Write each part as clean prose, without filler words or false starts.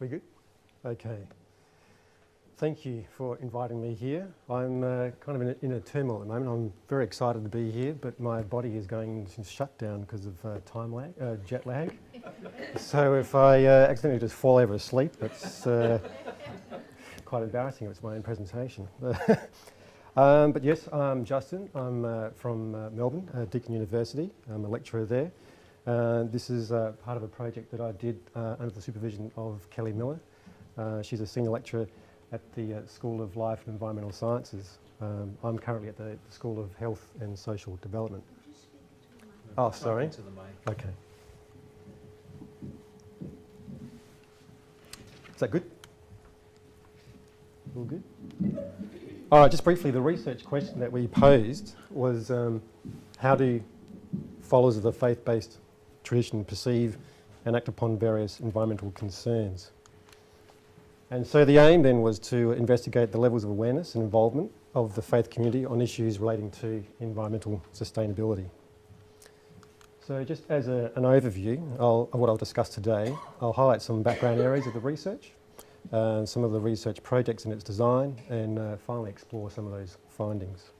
We good? Okay. Thank you for inviting me here. I'm kind of in a turmoil at the moment. I'm very excited to be here, but my body is going into shutdown because of jet lag. So if I accidentally just fall over asleep, that's quite embarrassing. It's my own presentation. But yes, I'm Justin. I'm from Melbourne, Deakin University. I'm a lecturer there. This is part of a project that I did under the supervision of Kelly Miller. She's a senior lecturer at the School of Life and Environmental Sciences. I'm currently at the School of Health and Social Development. Oh, sorry. Okay. Is that good? All good? All right, just briefly, the research question that we posed was how do followers of the faith-based tradition perceive and act upon various environmental concerns? And so the aim then was to investigate the levels of awareness and involvement of the faith community on issues relating to environmental sustainability. So just as an overview of what I'll discuss today, I'll highlight some background areas of the research, some of the research projects and its design, and finally explore some of those findings.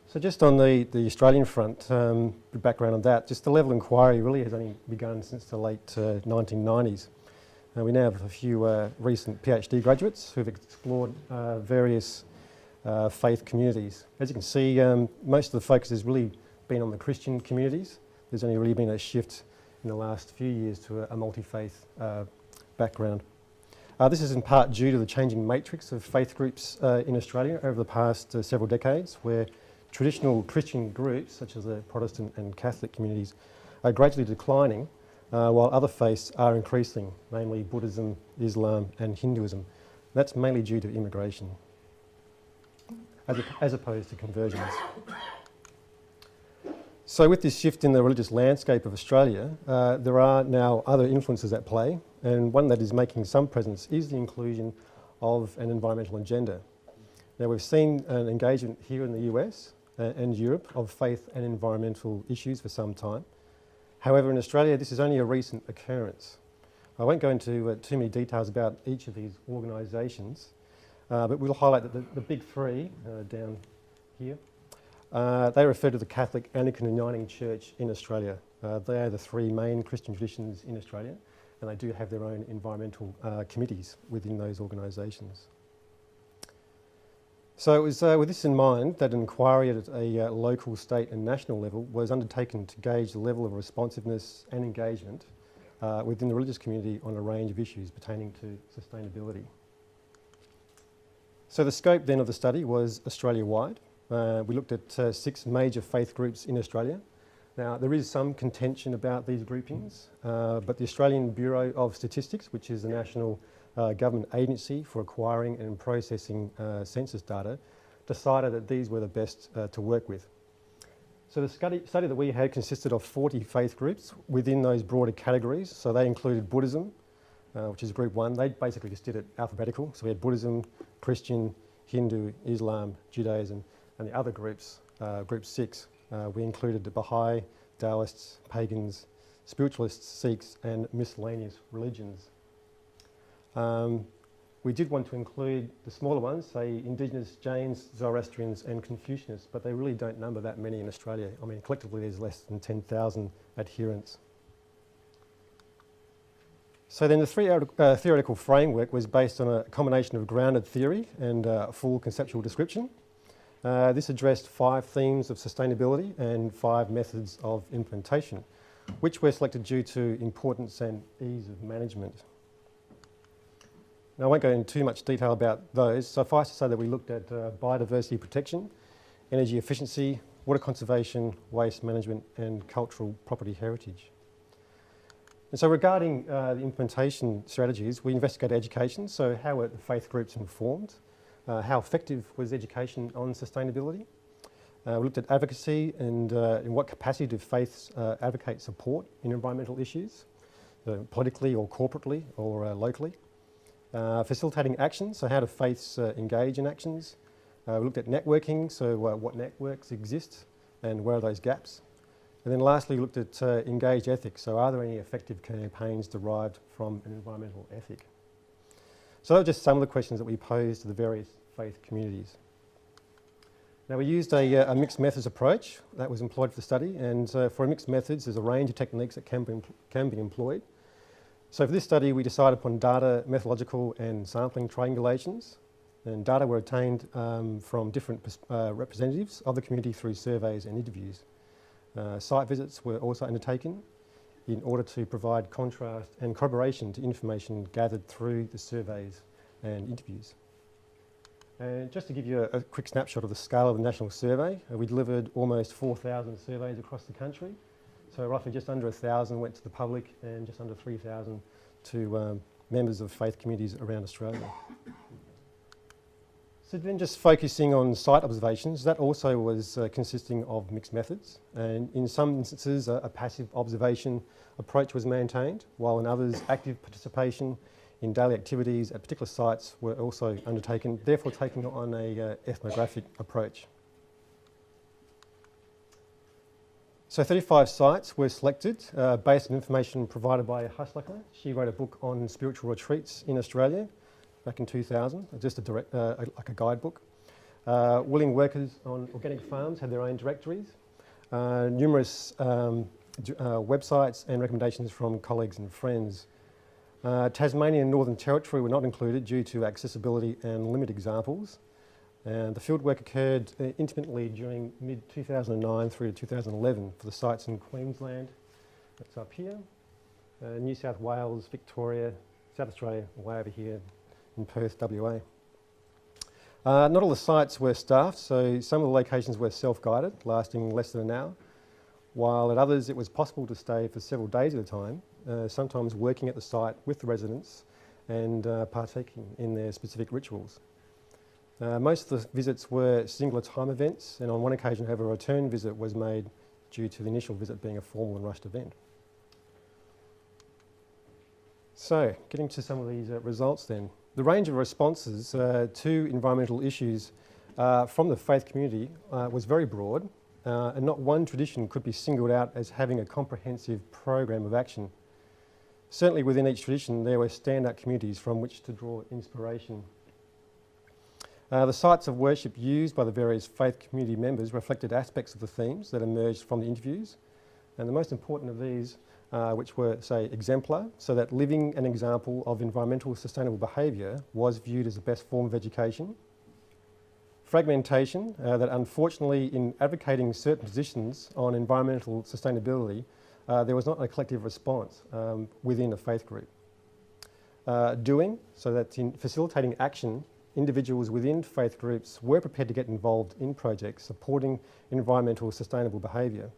So just on the Australian front, the background on that, just the level of inquiry really has only begun since the late 1990s. We now have a few recent PhD graduates who've explored various faith communities. As you can see, most of the focus has really been on the Christian communities. There's only really been a shift in the last few years to a multi-faith background. This is in part due to the changing matrix of faith groups in Australia over the past several decades, where traditional Christian groups, such as the Protestant and Catholic communities, are gradually declining, while other faiths are increasing, namely Buddhism, Islam and Hinduism. That's mainly due to immigration, as opposed to conversions. So with this shift in the religious landscape of Australia, there are now other influences at play, and one that is making some presence is the inclusion of an environmental agenda. Now we've seen an engagement here in the US and Europe of faith and environmental issues for some time. However, in Australia, this is only a recent occurrence. I won't go into too many details about each of these organisations, but we'll highlight that the big three down here, they refer to the Catholic, Anglican and Uniting Church in Australia. They are the three main Christian traditions in Australia, and they do have their own environmental committees within those organisations. So it was with this in mind that an inquiry at a local, state and national level was undertaken to gauge the level of responsiveness and engagement within the religious community on a range of issues pertaining to sustainability. So the scope then of the study was Australia-wide. We looked at 6 major faith groups in Australia. Now there is some contention about these groupings, but the Australian Bureau of Statistics, which is the national government agency for acquiring and processing census data, decided that these were the best to work with. So the study that we had consisted of 40 faith groups within those broader categories. So they included Buddhism, which is group 1. They basically just did it alphabetical. So we had Buddhism, Christian, Hindu, Islam, Judaism, and the other groups, group 6, we included the Baha'i, Taoists, Pagans, Spiritualists, Sikhs, and miscellaneous religions. We did want to include the smaller ones, say Indigenous, Jains, Zoroastrians and Confucianists, but they really don't number that many in Australia. I mean, collectively there's less than 10,000 adherents. So then the theoretical framework was based on a combination of grounded theory and full conceptual description. This addressed 5 themes of sustainability and 5 methods of implementation, which were selected due to importance and ease of management. Now, I won't go into too much detail about those. Suffice to say that we looked at biodiversity protection, energy efficiency, water conservation, waste management and cultural property heritage. And so regarding the implementation strategies, we investigated education, so how were the faith groups informed, how effective was education on sustainability. We looked at advocacy and in what capacity do faiths advocate support in environmental issues, politically or corporately or locally. Facilitating action, so how do faiths engage in actions. We looked at networking, so what networks exist and where are those gaps. And then lastly, looked at engaged ethics. So are there any effective campaigns derived from an environmental ethic? So those are just some of the questions that we posed to the various faith communities. Now we used a mixed methods approach that was employed for the study, and for mixed methods there's a range of techniques that can be employed. So for this study we decided upon data, methodological and sampling triangulations, and data were obtained from different representatives of the community through surveys and interviews. Site visits were also undertaken in order to provide contrast and corroboration to information gathered through the surveys and interviews. And just to give you a quick snapshot of the scale of the national survey, we delivered almost 4,000 surveys across the country. So roughly just under 1,000 went to the public and just under 3,000 to members of faith communities around Australia. So then just focusing on site observations, that also was consisting of mixed methods. And in some instances, a passive observation approach was maintained, while in others, active participation in daily activities at particular sites were also undertaken, therefore taking on a ethnographic approach. So 35 sites were selected based on information provided by Hustler. She wrote a book on spiritual retreats in Australia back in 2000, just like a guidebook. Willing workers on organic farms had their own directories. Numerous websites and recommendations from colleagues and friends. Tasmania and Northern Territory were not included due to accessibility and limited examples. And the fieldwork occurred intimately during mid-2009 through to 2011 for the sites in Queensland, that's up here, New South Wales, Victoria, South Australia, way over here in Perth, WA. Not all the sites were staffed, so some of the locations were self-guided, lasting less than an hour, while at others it was possible to stay for several days at a time, sometimes working at the site with the residents and partaking in their specific rituals. Most of the visits were singular time events, and on one occasion, however, a return visit was made due to the initial visit being a formal and rushed event. So, getting to some of these results then. The range of responses to environmental issues from the faith community was very broad, and not one tradition could be singled out as having a comprehensive program of action. Certainly within each tradition there were standout communities from which to draw inspiration. The sites of worship used by the various faith community members reflected aspects of the themes that emerged from the interviews, and the most important of these which were, say, exemplar, so that living an example of environmental sustainable behaviour was viewed as the best form of education. Fragmentation, that unfortunately in advocating certain positions on environmental sustainability, there was not a collective response within a faith group. Doing, so that in facilitating action, individuals within faith groups were prepared to get involved in projects supporting environmental sustainable behaviour.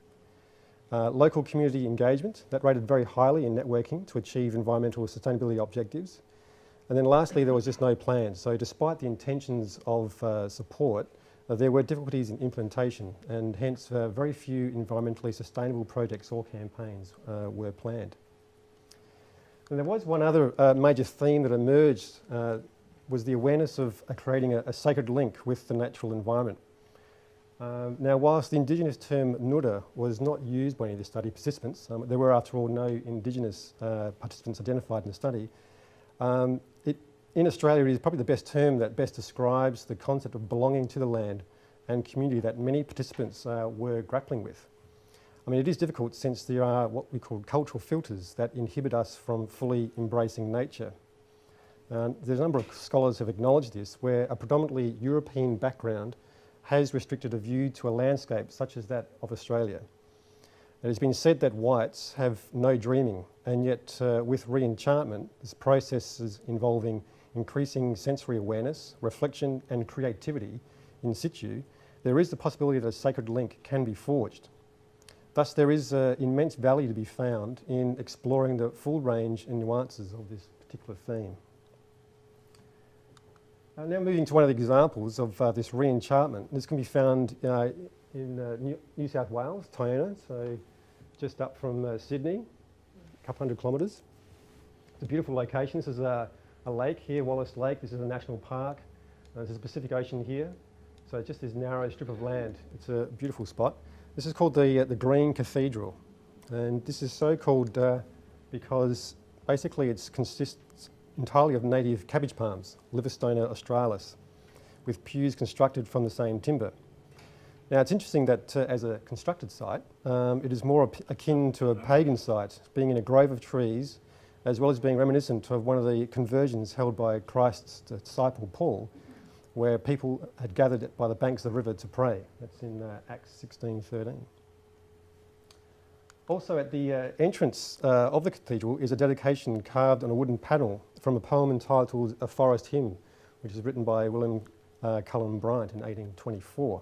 Local community engagement, that rated very highly in networking to achieve environmental sustainability objectives. And then lastly, there was just no plan. So despite the intentions of support, there were difficulties in implementation, and hence very few environmentally sustainable projects or campaigns were planned. And there was one other major theme that emerged, was the awareness of creating a sacred link with the natural environment. Now, whilst the Indigenous term Nuda was not used by any of the study participants, there were, after all, no Indigenous participants identified in the study. In Australia, it is probably the best term that best describes the concept of belonging to the land and community that many participants were grappling with. I mean, it is difficult since there are what we call cultural filters that inhibit us from fully embracing nature. There's a number of scholars who have acknowledged this, where a predominantly European background has restricted a view to a landscape such as that of Australia. It has been said that whites have no dreaming, and yet with re-enchantment, this process is involving increasing sensory awareness, reflection and creativity in situ, there is the possibility that a sacred link can be forged. Thus there is immense value to be found in exploring the full range and nuances of this particular theme. Now moving to one of the examples of this re-enchantment. This can be found in New South Wales, Taona, so just up from Sydney, a couple hundred kilometres. It's a beautiful location. This is a lake here, Wallace Lake. This is a national park. There's a Pacific Ocean here. So just this narrow strip of land. It's a beautiful spot. This is called the Green Cathedral, and this is so called because basically it consists entirely of native cabbage palms, Livistona australis, with pews constructed from the same timber. Now it's interesting that as a constructed site, it is more akin to a pagan site, being in a grove of trees, as well as being reminiscent of one of the conversions held by Christ's disciple Paul, where people had gathered by the banks of the river to pray. That's in Acts 16:13. Also at the entrance of the cathedral is a dedication carved on a wooden panel from a poem entitled A Forest Hymn, which is written by William Cullen Bryant in 1824.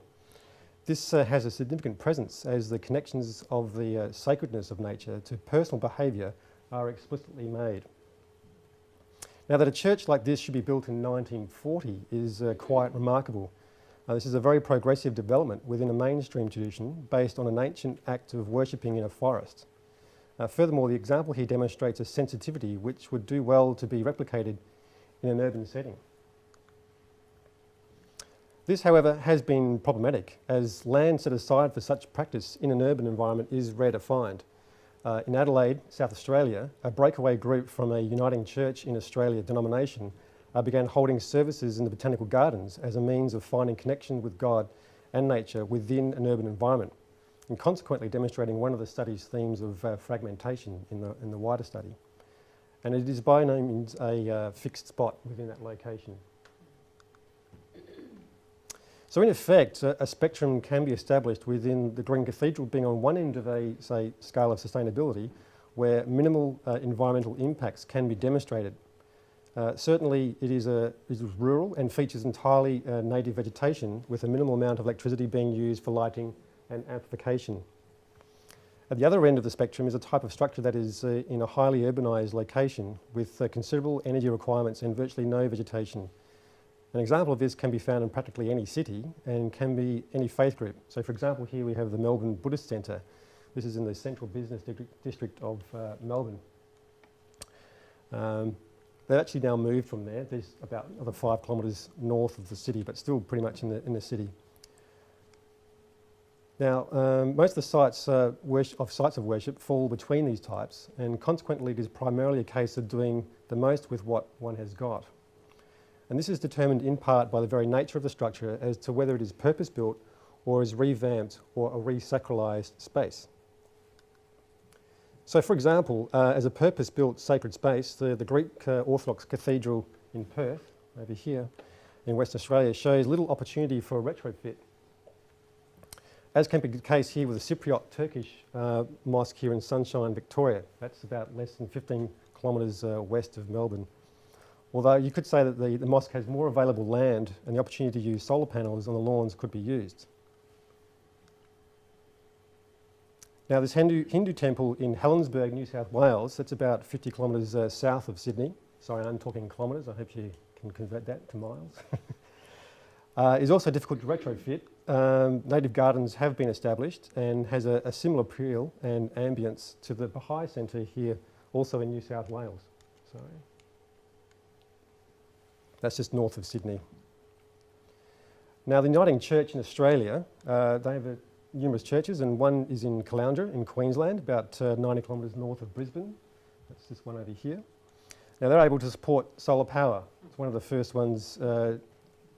This has a significant presence as the connections of the sacredness of nature to personal behaviour are explicitly made. Now that a church like this should be built in 1940 is quite remarkable. This is a very progressive development within a mainstream tradition based on an ancient act of worshipping in a forest. Furthermore, the example here demonstrates a sensitivity which would do well to be replicated in an urban setting. This, however, has been problematic, as land set aside for such practice in an urban environment is rare to find. In Adelaide, South Australia, a breakaway group from a Uniting Church in Australia denomination began holding services in the botanical gardens as a means of finding connection with God and nature within an urban environment, and consequently demonstrating one of the study's themes of fragmentation in the wider study. And it is by no means a fixed spot within that location. So in effect, a spectrum can be established within the Green Cathedral being on one end of a, say, scale of sustainability, where minimal environmental impacts can be demonstrated. Certainly it is rural and features entirely native vegetation with a minimal amount of electricity being used for lighting and amplification. At the other end of the spectrum is a type of structure that is in a highly urbanised location with considerable energy requirements and virtually no vegetation. An example of this can be found in practically any city and can be any faith group. So for example, here we have the Melbourne Buddhist Centre. This is in the central business district of Melbourne. They've actually now moved from there. There's about another 5 kilometres north of the city, but still pretty much in the city. Now, most of the sites of worship fall between these types, and consequently it is primarily a case of doing the most with what one has got. And this is determined in part by the very nature of the structure as to whether it is purpose-built or is revamped or a re-sacralised space. So for example, as a purpose-built sacred space, the Greek Orthodox Cathedral in Perth, over here in Western Australia, shows little opportunity for a retrofit. As can be the case here with the Cypriot Turkish mosque here in Sunshine, Victoria. That's about less than 15 kilometres west of Melbourne. Although you could say that the mosque has more available land and the opportunity to use solar panels on the lawns could be used. Now this Hindu temple in Helensburgh, New South Wales, that's about 50 kilometres south of Sydney. Sorry, I'm talking kilometres, I hope you can convert that to miles. Is also difficult to retrofit. Native gardens have been established and has a similar appeal and ambience to the Baha'i Centre here, also in New South Wales. Sorry. That's just north of Sydney. Now the Uniting Church in Australia, they have numerous churches, and one is in Caloundra in Queensland, about 90 kilometres north of Brisbane. That's this one over here. Now they're able to support solar power. It's one of the first ones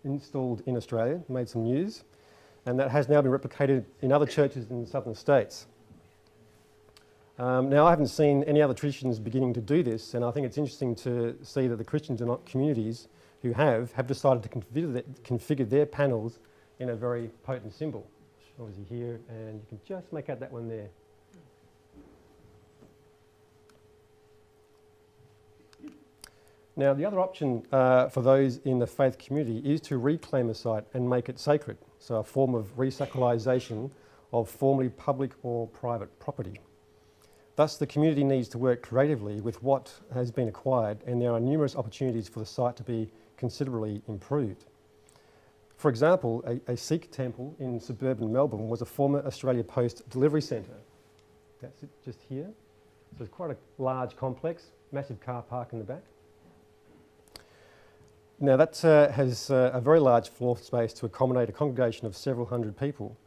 installed in Australia, made some news, and that has now been replicated in other churches in the southern states. Now I haven't seen any other traditions beginning to do this, and I think it's interesting to see that the Christian communities who have decided to configure their panels in a very potent symbol. Obviously here, and you can just make out that one there. Now the other option for those in the faith community is to reclaim a site and make it sacred, so a form of resacralisation of formerly public or private property. Thus the community needs to work creatively with what has been acquired, and there are numerous opportunities for the site to be considerably improved. For example, a Sikh temple in suburban Melbourne was a former Australia Post delivery centre. That's it, just here. So it's quite a large complex, massive car park in the back. Now that has a very large floor space to accommodate a congregation of several hundred people,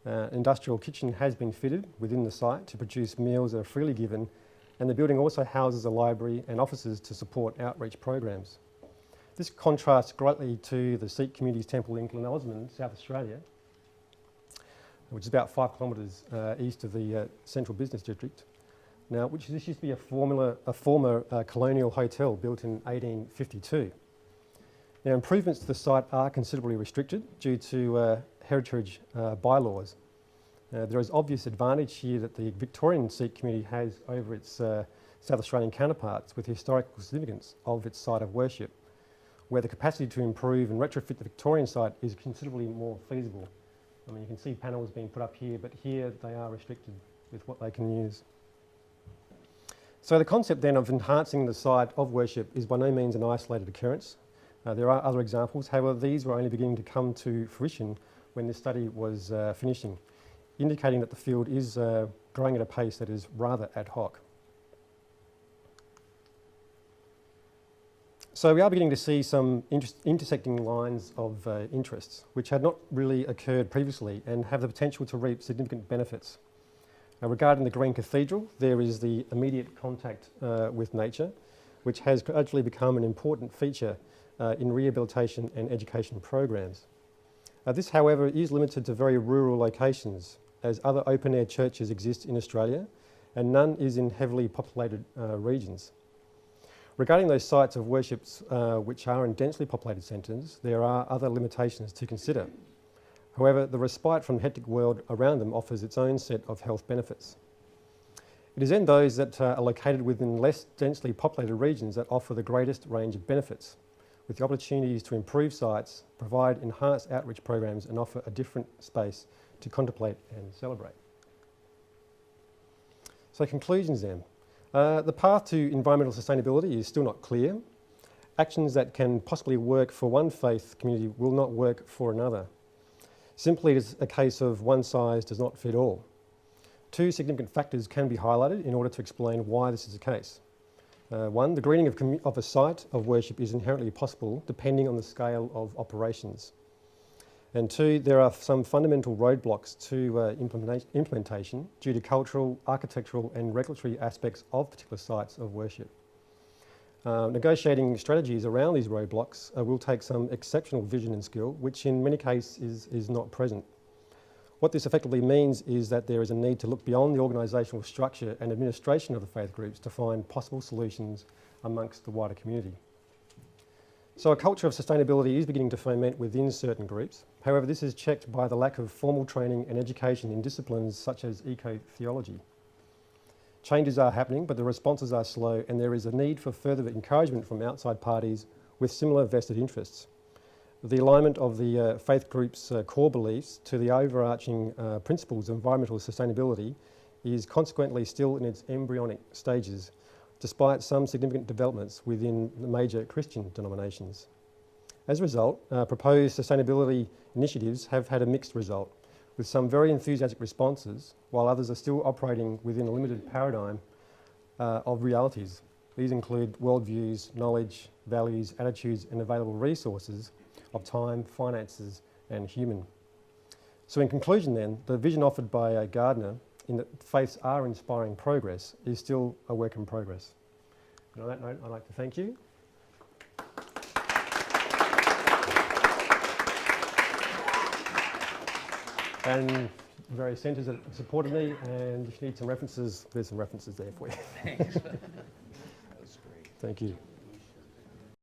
Industrial kitchen has been fitted within the site to produce meals that are freely given, and the building also houses a library and offices to support outreach programs. This contrasts greatly to the Sikh Community's temple in Glen Osmond, South Australia, which is about 5 kilometres east of the central business district. Now, this used to be a former colonial hotel built in 1852. Now, improvements to the site are considerably restricted due to heritage bylaws. There is obvious advantage here that the Victorian Sikh community has over its South Australian counterparts with the historical significance of its site of worship, where the capacity to improve and retrofit the Victorian site is considerably more feasible. I mean, you can see panels being put up here, but here they are restricted with what they can use. So the concept then of enhancing the site of worship is by no means an isolated occurrence. There are other examples, however, these were only beginning to come to fruition when this study was finishing, indicating that the field is growing at a pace that is rather ad hoc. So we are beginning to see some intersecting lines of interests, which had not really occurred previously and have the potential to reap significant benefits. Regarding the Green Cathedral, there is the immediate contact with nature, which has gradually become an important feature in rehabilitation and education programs. This, however, is limited to very rural locations, as other open-air churches exist in Australia, and none is in heavily populated regions. Regarding those sites of worship which are in densely populated centres, there are other limitations to consider. However, the respite from the hectic world around them offers its own set of health benefits. It is then those that are located within less densely populated regions that offer the greatest range of benefits, with the opportunities to improve sites, provide enhanced outreach programs, and offer a different space to contemplate and celebrate. So conclusions then. The path to environmental sustainability is still not clear. Actions that can possibly work for one faith community will not work for another. Simply, it is a case of one size does not fit all. Two significant factors can be highlighted in order to explain why this is the case. One, the greening of a site of worship is inherently possible depending on the scale of operations. And two, there are some fundamental roadblocks to implementation due to cultural, architectural and regulatory aspects of particular sites of worship. Negotiating strategies around these roadblocks will take some exceptional vision and skill, which in many cases is not present. What this effectively means is that there is a need to look beyond the organisational structure and administration of the faith groups to find possible solutions amongst the wider community. So a culture of sustainability is beginning to foment within certain groups. However, this is checked by the lack of formal training and education in disciplines such as eco-theology. Changes are happening, but the responses are slow, and there is a need for further encouragement from outside parties with similar vested interests. The alignment of the faith group's core beliefs to the overarching principles of environmental sustainability is consequently still in its embryonic stages, despite some significant developments within the major Christian denominations. As a result, proposed sustainability initiatives have had a mixed result, with some very enthusiastic responses, while others are still operating within a limited paradigm of realities. These include worldviews, knowledge, values, attitudes, and available resources of time, finances, and human. So in conclusion then, the vision offered by Gardner in that faiths are inspiring progress is still a work in progress. And on that note, I'd like to thank you. And various centres that supported me, and if you need some references, there's some references there for you. Thanks. That was great. Thank you.